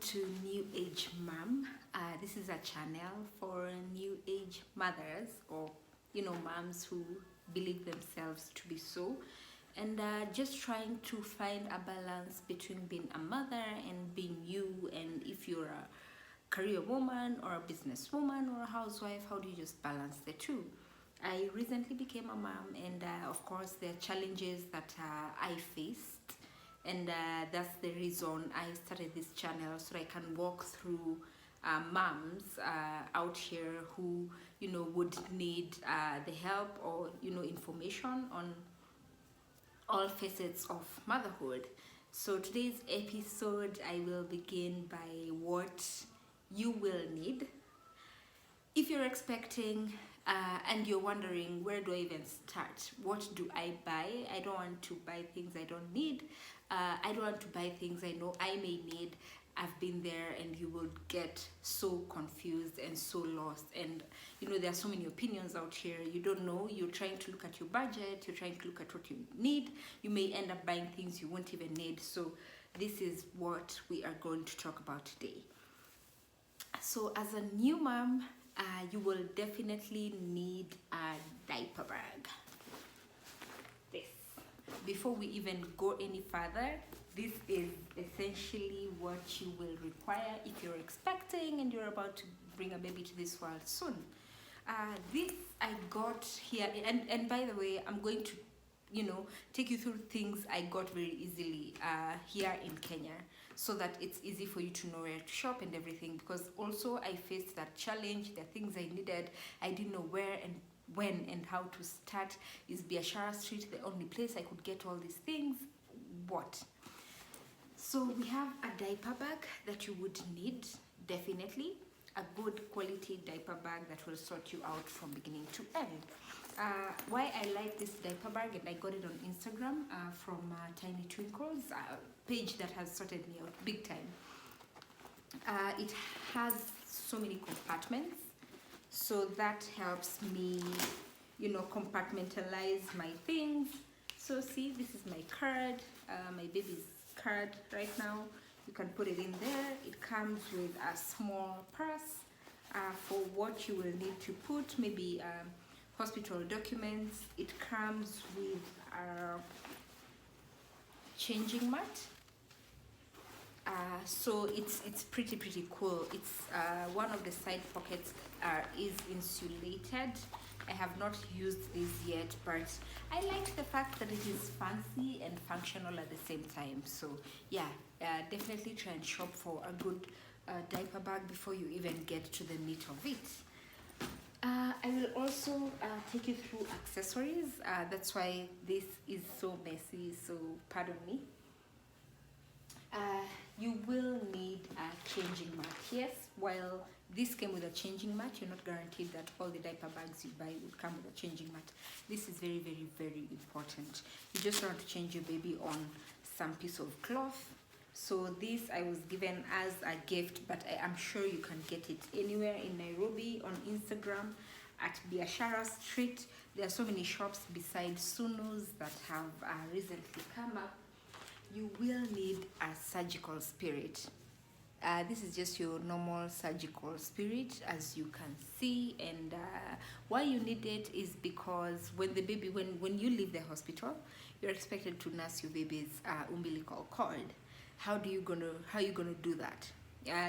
to New Age Mom. This is a channel for New Age mothers, or moms who believe themselves to be so, and just trying to find a balance between being a mother and being you. And if you're a career woman or a businesswoman or a housewife, how do you just balance the two? I recently became a mom, and of course, there are challenges that I faced, and that's the reason I started this channel, so I can walk through moms out here who would need the help, or information on all facets of motherhood. So today's episode, I will begin by what you will need if you're expecting, and you're wondering, where do I even start? What do I buy? I don't want to buy things I don't need. I don't want to buy things I know I may need. I've been there, and you will get so confused and so lost. And there are so many opinions out here. You don't know. You're trying to look at your budget. You're trying to look at what you need. You may end up buying things you won't even need. So this is what we are going to talk about today. So as a new mom, you will definitely need a diaper bag. This. Before we even go any further, this is essentially what you will require if you're expecting and you're about to bring a baby to this world soon. This I got here, and by the way, I'm going to take you through things I got very easily here in Kenya, so that it's easy for you to know where to shop and everything, because also I faced that challenge. There are things I needed, I didn't know where and when and how to start. Is Biashara Street the only place I could get all these things? What? So we have a diaper bag that you would need, definitely. A good quality diaper bag that will sort you out from beginning to end. Why I like this diaper bag, and I got it on Instagram from Tiny Twinkles, a page that has sorted me out big time. It has so many compartments, so that helps me compartmentalize my things. So see, this is my card, my baby's card right now. You can put it in there. It comes with a small purse for what you will need to put, maybe hospital documents. It comes with a changing mat. So it's pretty cool. It's one of the side pockets is insulated. I have not used this yet, but I like the fact that it is fancy and functional at the same time. So yeah, definitely try and shop for a good diaper bag before you even get to the meat of it. I will also take you through accessories. That's why this is so messy, so pardon me. You will need a changing mat. Yes, while this came with a changing mat, you're not guaranteed that all the diaper bags you buy will come with a changing mat. This is very important. You just want to change your baby on some piece of cloth. So this I was given as a gift, but I am sure you can get it anywhere in Nairobi, on Instagram at Biashara Street. There are so many shops besides Sunu's that have recently come up. You will need a surgical spirit. This is just your normal surgical spirit, as you can see. And why you need it is because when the baby, when you leave the hospital, you're expected to nurse your baby's umbilical cord. How are you gonna do that?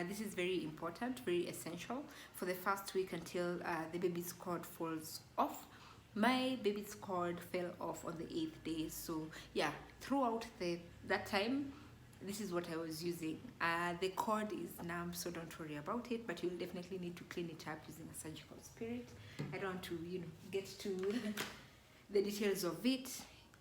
This is very important, very essential for the first week until the baby's cord falls off. My baby's cord fell off on the 8th day, so yeah, throughout that time, this is what I was using. The cord is numb, so don't worry about it, but you'll definitely need to clean it up using a surgical spirit. I don't want to get to the details of it.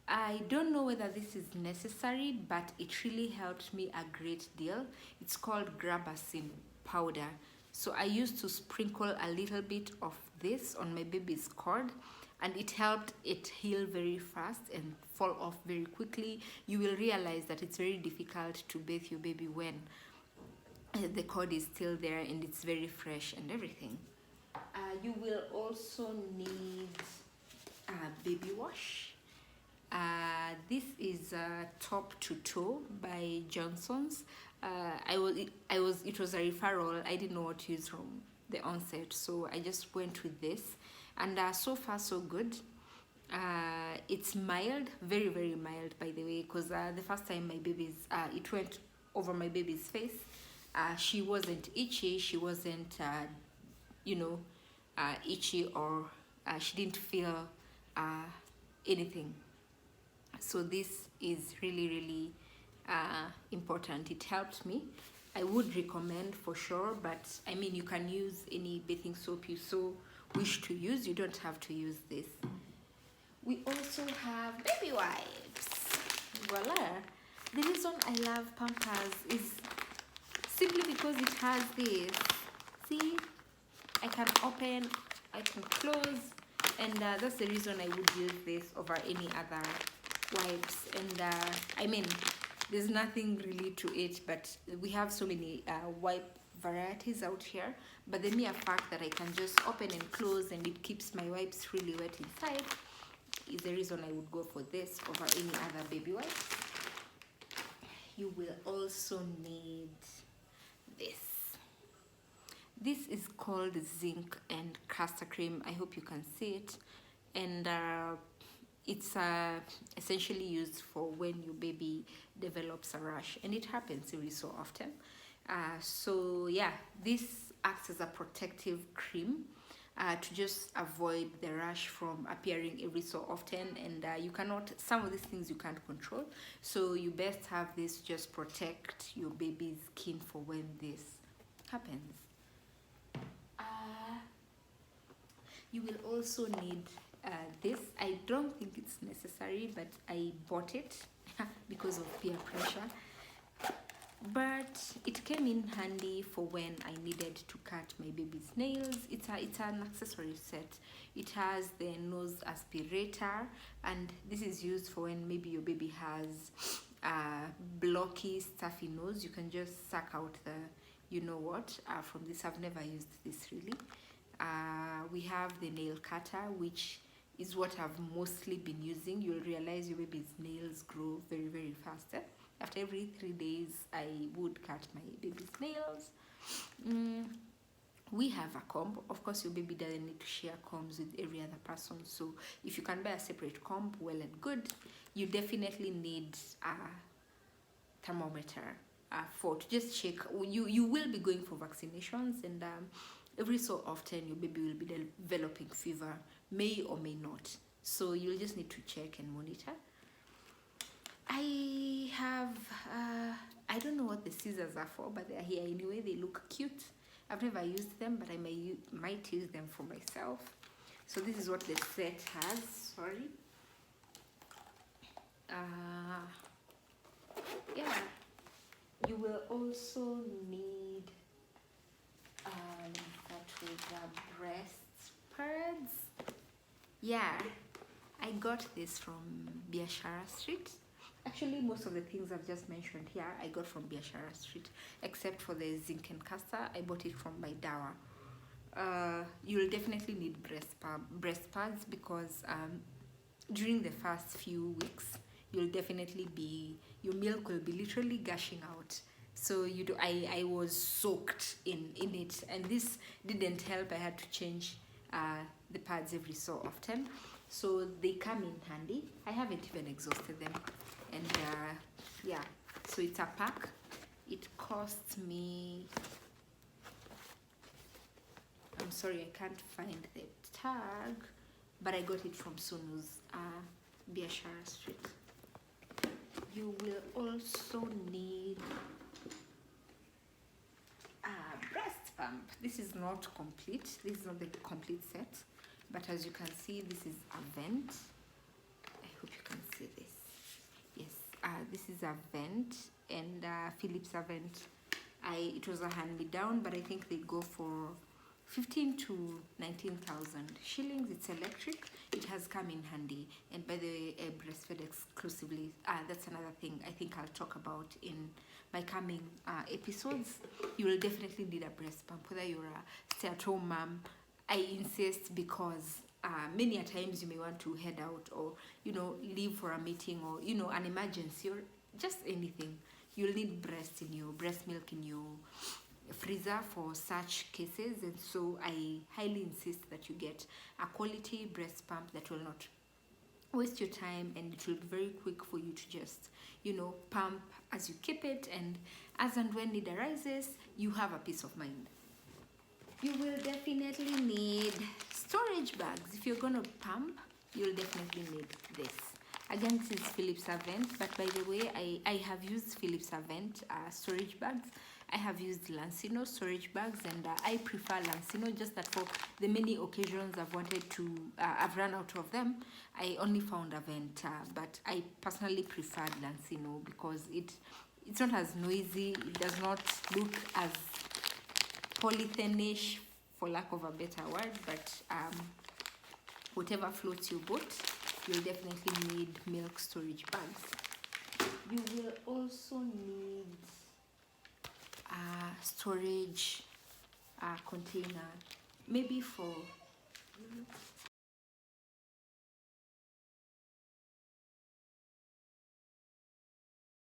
I don't know whether this is necessary, but it really helped me a great deal. It's called Grabacin powder. So I used to sprinkle a little bit of this on my baby's cord, and it helped it heal very fast and fall off very quickly. You will realize that it's very difficult to bathe your baby when the cord is still there and it's very fresh and everything. You will also need baby wash. This is Top to Toe by Johnson's. It was a referral. I didn't know what to use from the onset, so I just went with this, and so far so good. It's mild, very very mild, by the way, because the first time it went over my baby's face. She wasn't itchy, she wasn't you know itchy, or she didn't feel anything. So this is really really important. It helped me. I would recommend for sure, but I mean, you can use any bathing soap you so wish to use. You don't have to use this. We also have baby wipes. Voila. The reason I love Pampers is simply because it has this. See, I can open, I can close, and that's the reason I would use this over any other wipes. And I mean, there's nothing really to it, but we have so many wipe varieties out here. But the mere fact that I can just open and close and it keeps my wipes really wet inside is the reason I would go for this over any other baby wipes. You will also need this. This is called zinc and castor cream. I hope you can see it. And it's essentially used for when your baby develops a rash, and it happens every so often. So yeah, this acts as a protective cream to just avoid the rash from appearing every so often. And some of these things you can't control, so you best have this just protect your baby's skin for when this happens. You will also need this. I don't think it's necessary, but I bought it because of peer pressure. But it came in handy for when I needed to cut my baby's nails. It's an accessory set. It has the nose aspirator, and this is used for when maybe your baby has blocky, stuffy nose. You can just suck out the from this. I've never used this really. We have the nail cutter, which is what I've mostly been using. You'll realize your baby's nails grow very very fast. After every 3 days I would cut my baby's nails. We have a comb. Of course, your baby doesn't need to share combs with every other person, so if you can buy a separate comb, well and good. You definitely need a thermometer to just check. You will be going for vaccinations, and every so often your baby will be developing fever, may or may not, so you'll just need to check and monitor. I have I don't know what the scissors are for, but they're here anyway. They look cute. I've never used them, but I might use them for myself. So this is what the set has. Sorry. Yeah, you will also need that with breast pads. Yeah, I got this from Biashara Street. Actually, most of the things I've just mentioned here I got from Biashara Street, except for the zinc and castor. I bought it from my Dawa. You'll definitely need breast pads because during the first few weeks your milk will be literally gushing out. So I was soaked in it, and this didn't help. I had to change the pads every so often, so they come in handy. I haven't even exhausted them. And yeah, so it's a pack. It costs me, I'm sorry, I can't find the tag, but I got it from Sunu's Biashara Street. You will also need a breast pump. This is not complete. This is not the complete set, but as you can see, this is a vent. I hope you can see this. This is a vent, and Philips Avent. It was a hand-me-down, but I think they go for 15 to 19,000 shillings. It's electric. It has come in handy, and by the way, I breastfed exclusively. That's another thing I think I'll talk about in my coming episodes. You will definitely need a breast pump, whether you're a stay-at-home mom. I insist because many a times you may want to head out, or leave for a meeting, or an emergency, or just anything. you'll need breast milk in your freezer for such cases. And so I highly insist that you get a quality breast pump that will not waste your time, and it will be very quick for you to just pump as you keep it, and as and when need arises, you have a peace of mind. You will definitely need storage bags. If you're gonna pump, you'll definitely need this. Again, this is Philips Avent, but by the way, I have used Philips Avent storage bags. I have used Lancino storage bags, and I prefer Lancino, just that for the many occasions I've wanted to, I've run out of them, I only found Avent, but I personally preferred Lancino because it's not as noisy, it does not look as polythenish, for lack of a better word, but whatever floats your boat, you'll definitely need milk storage bags. You will also need a storage container, maybe for